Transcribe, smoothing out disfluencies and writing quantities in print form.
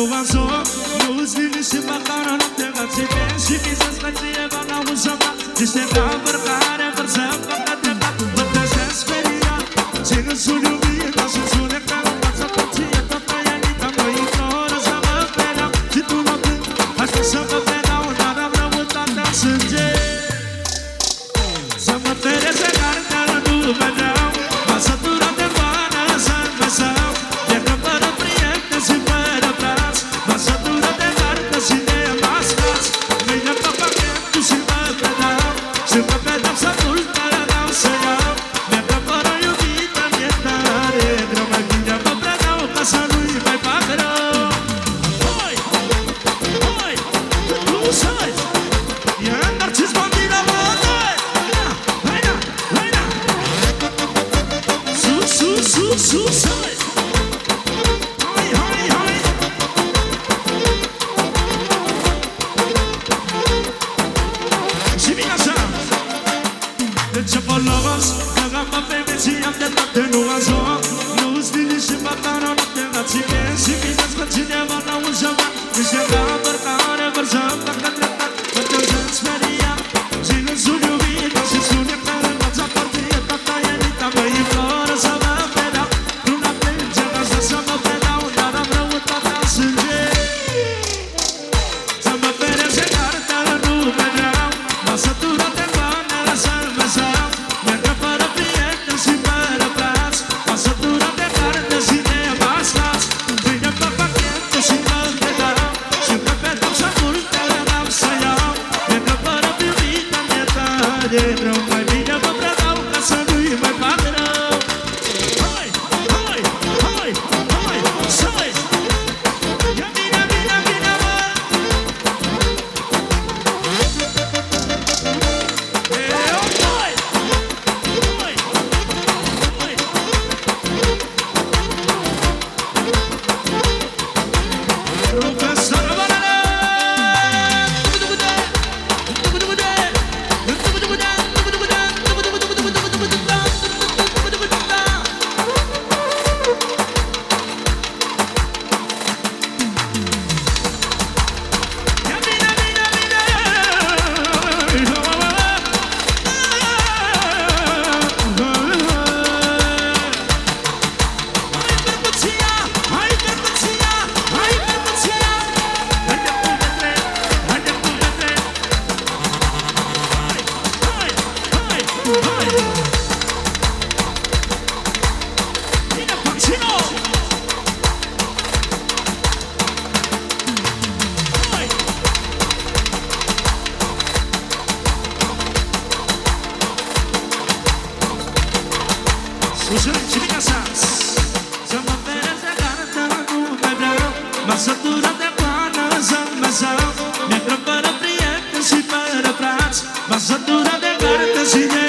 nu azor. Nu zbili și măcar nu te gățime. Și mi se scăție va la uzăma. Niște căvărcare vărză păcă de cap. Mă trezesc speriat. Țină sul iubit, dar sunt sune că nu față păție. Tot tăianită mă ignoră să mă pereau. Și tu mă plâng, aș fi să mă pereau. Dar am răutat în sânge. Să mă pereze cartea, nu vedeau. M-a săturat de bană să-mi mesau. De că fără prieteni și fără brați. M-a săturat de cartea și de mascați. Mâine pe pachetul și mă pedau. Și pe pedepsa multă le dau să iau. De că fără iubită mi-e tare greu. Mai bine mă predau ca să nu-i mai fac rău. Hai, hai, tu să-i e narcis bambina, mă, dai. Sus, hai! Hai! Și vine așa! De ce folos? Că am pe vecii, am de toate, nu azor. Nu-ți vine și măcar o noapte la ține. Și mi-ți că cineva n-auzi mea. Niște căvărcare vărză păcă dreptat. Mă trezesc speriat. Ține sul iubit, și sune că rămâța partie. Tata e nita, mă imploră să mă pereau. Luna plânge, lasă să mă pereau. Dar am răutate în sânge. Să mă pereze cartea, nu vedeau. M-a săturat de banele să-mi mesau. Mergă fără prieteni și fără brați. M-a săturat de carte și de mascați. Vine pe pachetul și mă pedau. Și pe pedepsa multe le dau să iau. Mergă fără iubită mi-e tare greu. Mai bine mă predau ca să nu-i mai fac rău. Hai, să-i! Ia bine, mă! Eu, hai! Rupe sărăvărele! Ia bine! Hai, bărbăția! Haide cu vetre! Hai! Bine, Paxino! Hai! Sujăm și vine așa! Să mă pereze cartea, nu mai vreau. M-a săturat de bană să-mi mesau. Mi-e greu fără prieteni și fără brați. M-a săturat de carte și de